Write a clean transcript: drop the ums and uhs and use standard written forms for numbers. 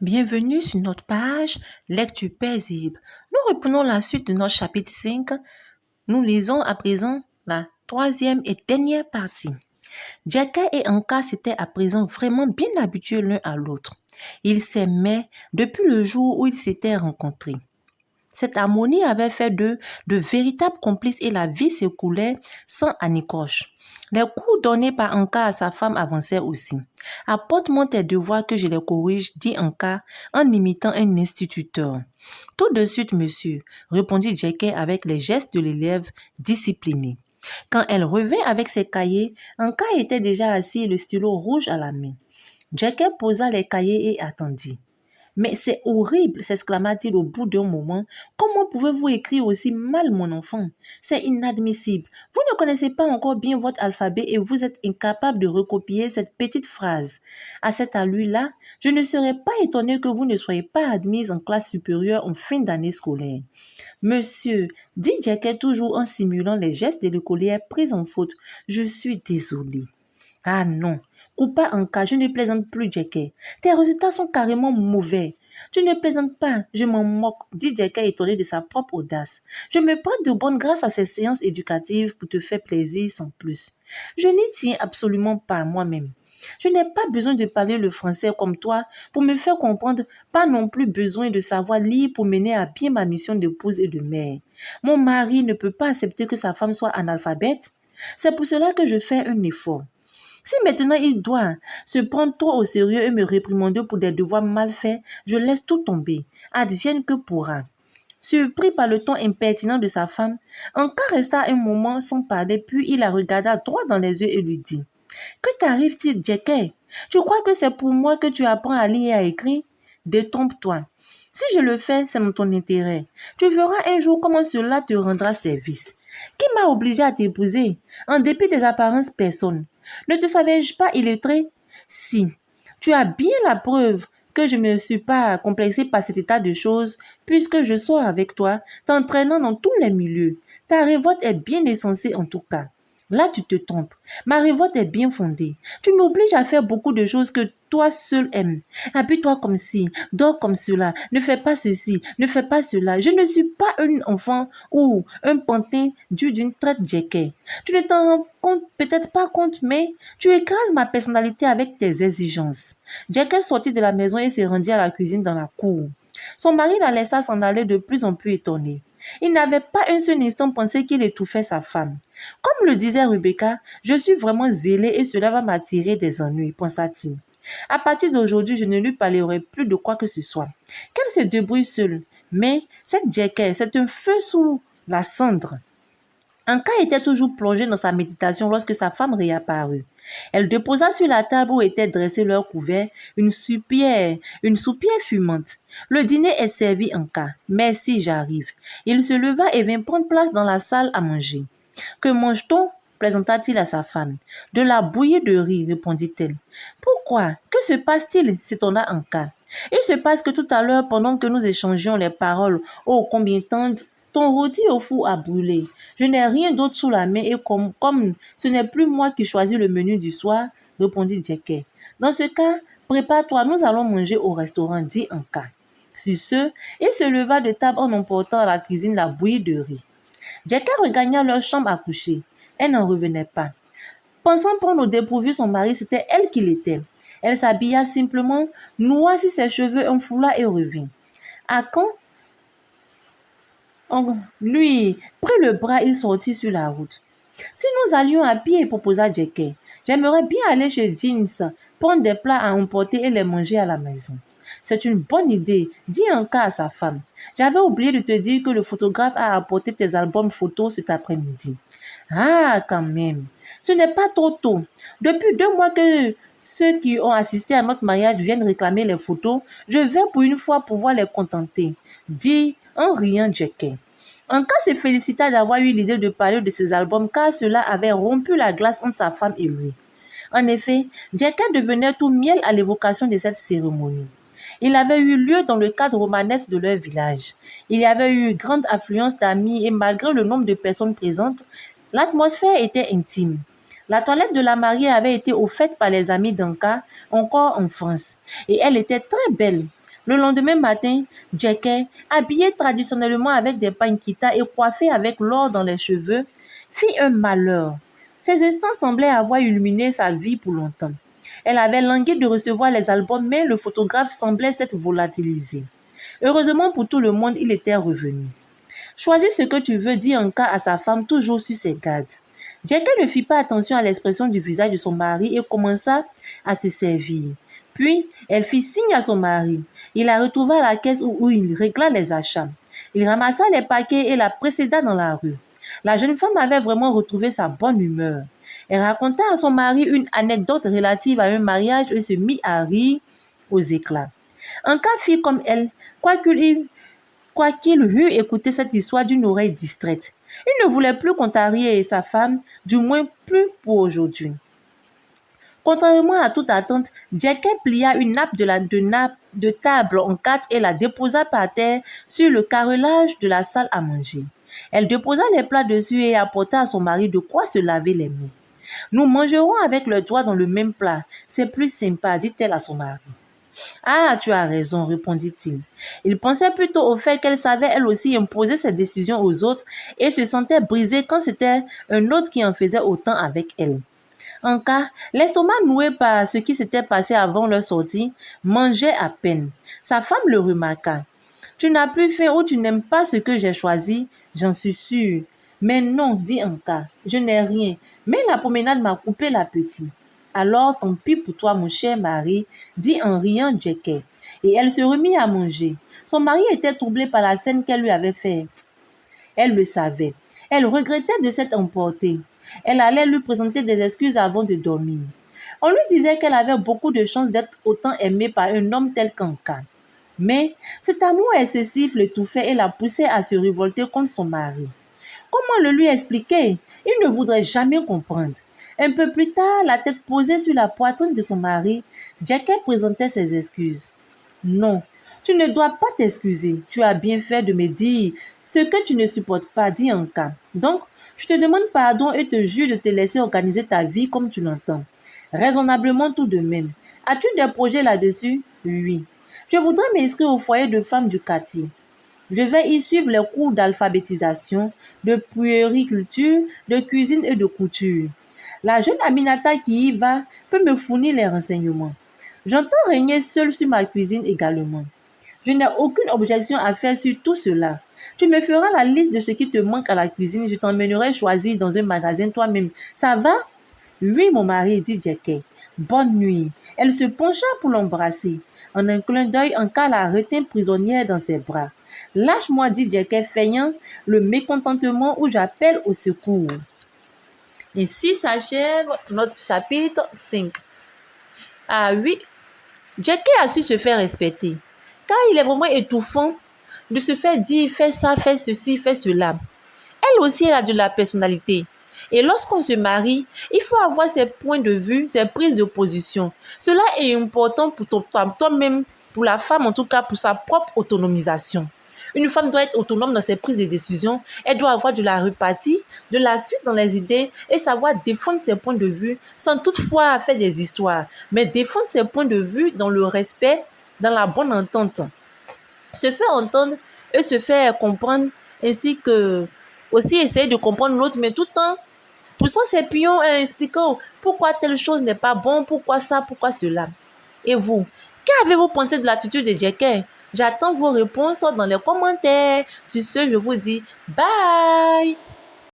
Bienvenue sur notre page Lecture paisible. Nous reprenons la suite de notre chapitre 5. Nous lisons à présent la troisième et dernière partie. Jackie et Anka s'étaient à présent vraiment bien habitués l'un à l'autre. Ils s'aimaient depuis le jour où ils s'étaient rencontrés. Cette harmonie avait fait d'eux de véritables complices et la vie s'écoulait sans anicroche. Les coups donnés par Anka à sa femme avançaient aussi. « Apporte-moi tes devoirs que je les corrige, dit Anka en imitant un instituteur. « Tout de suite, monsieur, répondit Jackie avec les gestes de l'élève discipliné. Quand elle revint avec ses cahiers, Anka était déjà assis, le stylo rouge à la main. Jackie posa les cahiers et attendit. Mais c'est horrible, s'exclama-t-il au bout d'un moment. Comment pouvez-vous écrire aussi mal, mon enfant? C'est inadmissible. Vous ne connaissez pas encore bien votre alphabet et vous êtes incapable de recopier cette petite phrase. À cette allure-là, je ne serais pas étonné que vous ne soyez pas admise en classe supérieure en fin d'année scolaire. Monsieur, dit Jackie toujours en simulant les gestes de l'écolière prise en faute, je suis désolé. Ah non. Coupa Anka, je ne plaisante plus, Jackie. Tes résultats sont carrément mauvais. Je ne plaisante pas, je m'en moque, dit Jackie étonné de sa propre audace. Je me prête de bonne grâce à ces séances éducatives pour te faire plaisir sans plus. Je n'y tiens absolument pas moi-même. Je n'ai pas besoin de parler le français comme toi pour me faire comprendre, pas non plus besoin de savoir lire pour mener à bien ma mission d'épouse et de mère. Mon mari ne peut pas accepter que sa femme soit analphabète. C'est pour cela que je fais un effort. Si maintenant il doit se prendre trop au sérieux et me réprimander pour des devoirs mal faits, je laisse tout tomber. Advienne que pourra. Surpris par le ton impertinent de sa femme, Anka resta un moment sans parler, puis il la regarda droit dans les yeux et lui dit « Que t'arrive-t-il, Jackie? Tu crois que c'est pour moi que tu apprends à lire et à écrire? Détrompe-toi. Si je le fais, c'est dans ton intérêt. Tu verras un jour comment cela te rendra service. Qui m'a obligé à t'épouser? En dépit des apparences personnes. Ne te savais-je pas illettré? Si, tu as bien la preuve que je ne me suis pas complexée par cet état de choses, puisque je sors avec toi, t'entraînant dans tous les milieux. Ta révolte est bien insensée en tout cas. Là, tu te trompes. Ma révolte est bien fondée. Tu m'obliges à faire beaucoup de choses que toi seul aimes. Habille-toi comme ci, dors comme cela, ne fais pas ceci, ne fais pas cela. Je ne suis pas un enfant ou un pantin dû d'une traite Jackie. Tu ne t'en rends compte, peut-être pas compte, mais tu écrases ma personnalité avec tes exigences. Jackie sortit de la maison et se rendit à la cuisine dans la cour. Son mari la laissa s'en aller de plus en plus étonné. Il n'avait pas un seul instant pensé qu'il étouffait sa femme. Comme le disait Rebecca, je suis vraiment zélé et cela va m'attirer des ennuis, pensa-t-il. À partir d'aujourd'hui, je ne lui parlerai plus de quoi que ce soit. Qu'elle se débrouille seule. Mais cette Jackie, c'est un feu sous la cendre. Anka était toujours plongé dans sa méditation lorsque sa femme réapparut. Elle déposa sur la table où étaient dressés leurs couverts une soupière fumante. Le dîner est servi, Anka. Merci, j'arrive. Il se leva et vint prendre place dans la salle à manger. Que mange-t-on? Plaisanta-t-il à sa femme. De la bouillie de riz, répondit-elle. Pourquoi? Que se passe-t-il? S'étonna Anka. Il se passe que tout à l'heure, pendant que nous échangions les paroles, ô combien tendres, ton rôti au four a brûlé. Je n'ai rien d'autre sous la main et comme ce n'est plus moi qui choisis le menu du soir, répondit Jackie. Dans ce cas, prépare-toi, nous allons manger au restaurant, dit Anka. Sur ce, il se leva de table en emportant à la cuisine la bouillie de riz. Jackie regagna leur chambre à coucher. Elle n'en revenait pas. Pensant prendre au dépourvu son mari, c'était elle qui l'était. Elle s'habilla simplement, noua sur ses cheveux un foulard et revint. À quand lui prit le bras, il sortit sur la route. Si nous allions à pied, proposa Jackie, j'aimerais bien aller chez Jeans, prendre des plats à emporter et les manger à la maison. C'est une bonne idée, dit Anka à sa femme. J'avais oublié de te dire que le photographe a apporté tes albums photos cet après-midi. Ah, quand même, ce n'est pas trop tôt. Depuis 2 mois que ceux qui ont assisté à notre mariage viennent réclamer les photos, je vais pour une fois pouvoir les contenter, dit en riant Jackie. Anka se félicita d'avoir eu l'idée de parler de ses albums car cela avait rompu la glace entre sa femme et lui. En effet, Jackie devenait tout miel à l'évocation de cette cérémonie. Il avait eu lieu dans le cadre romanesque de leur village. Il y avait eu grande affluence d'amis et malgré le nombre de personnes présentes, l'atmosphère était intime. La toilette de la mariée avait été offerte par les amis d'Anka, encore en France, et elle était très belle. Le lendemain matin, Jackie, habillé traditionnellement avec des panquitas et coiffé avec l'or dans les cheveux, fit un malheur. Ces instants semblaient avoir illuminé sa vie pour longtemps. Elle avait langui de recevoir les albums, mais le photographe semblait s'être volatilisé. Heureusement pour tout le monde, il était revenu. Choisis ce que tu veux, dit Anka à sa femme, toujours sur ses gardes. Jackie ne fit pas attention à l'expression du visage de son mari et commença à se servir. Puis, elle fit signe à son mari. Il la retrouva à la caisse où il régla les achats. Il ramassa les paquets et la précéda dans la rue. La jeune femme avait vraiment retrouvé sa bonne humeur. Elle raconta à son mari une anecdote relative à un mariage et se mit à rire aux éclats. Anka fit comme elle, quoiqu'il eût écouté cette histoire d'une oreille distraite. Il ne voulait plus contrarier sa femme, du moins plus pour aujourd'hui. Contrairement à toute attente, Jackie plia une nappe de table en quatre et la déposa par terre sur le carrelage de la salle à manger. Elle déposa les plats dessus et apporta à son mari de quoi se laver les mains. Nous mangerons avec le doigt dans le même plat, c'est plus sympa, dit-elle à son mari. Ah, tu as raison, répondit-il. Il pensait plutôt au fait qu'elle savait elle aussi imposer ses décisions aux autres et se sentait brisée quand c'était un autre qui en faisait autant avec elle. En cas, l'estomac noué par ce qui s'était passé avant leur sortie, mangeait à peine. Sa femme le remarqua. « Tu n'as plus faim ou tu n'aimes pas ce que j'ai choisi, j'en suis sûre. » « Mais non, dit Anka, je n'ai rien, mais la promenade m'a coupé l'appétit. » « Alors, tant pis pour toi, mon cher mari, dit en riant Jackie. Et elle se remit à manger. Son mari était troublé par la scène qu'elle lui avait faite. Elle le savait. Elle regrettait de s'être emportée. Elle allait lui présenter des excuses avant de dormir. On lui disait qu'elle avait beaucoup de chance d'être autant aimée par un homme tel qu'Anka. Mais cet amour et ce siffle l'étouffaient et la poussait à se révolter contre son mari. Comment le lui expliquer? Il ne voudrait jamais comprendre. Un peu plus tard, la tête posée sur la poitrine de son mari, Jackie présentait ses excuses. « Non, tu ne dois pas t'excuser. Tu as bien fait de me dire ce que tu ne supportes pas, dit Anka. Donc, je te demande pardon et te jure de te laisser organiser ta vie comme tu l'entends. Raisonnablement tout de même. As-tu des projets là-dessus? Oui. Je voudrais m'inscrire au foyer de femmes du quartier. Je vais y suivre les cours d'alphabétisation, de puériculture, de cuisine et de couture. La jeune Aminata qui y va peut me fournir les renseignements. J'entends régner seule sur ma cuisine également. Je n'ai aucune objection à faire sur tout cela. Tu me feras la liste de ce qui te manque à la cuisine, je t'emmènerai choisir dans un magasin toi-même. Ça va? Oui, mon mari, dit Jackie. Bonne nuit. Elle se pencha pour l'embrasser. En un clin d'œil, Anka la retint prisonnière dans ses bras. Lâche-moi, dit Jackie, feignant le mécontentement où j'appelle au secours. Ici s'achève notre chapitre 5. Ah oui, Jackie a su se faire respecter, car il est vraiment étouffant de se faire dire fais ça, fais ceci, fais cela. Elle aussi, elle a de la personnalité. Et lorsqu'on se marie, il faut avoir ses points de vue, ses prises de position. Cela est important pour toi-même, pour la femme en tout cas, pour sa propre autonomisation. Une femme doit être autonome dans ses prises de décision. Elle doit avoir de la répartie, de la suite dans les idées et savoir défendre ses points de vue sans toutefois faire des histoires, mais défendre ses points de vue dans le respect, dans la bonne entente. Se faire entendre et se faire comprendre ainsi que aussi essayer de comprendre l'autre, mais tout en poussant ses pions et expliquant pourquoi telle chose n'est pas bon, pourquoi ça, pourquoi cela. Et vous, qu'avez-vous pensé de l'attitude de Jackie? J'attends vos réponses dans les commentaires. Sur ce, je vous dis bye!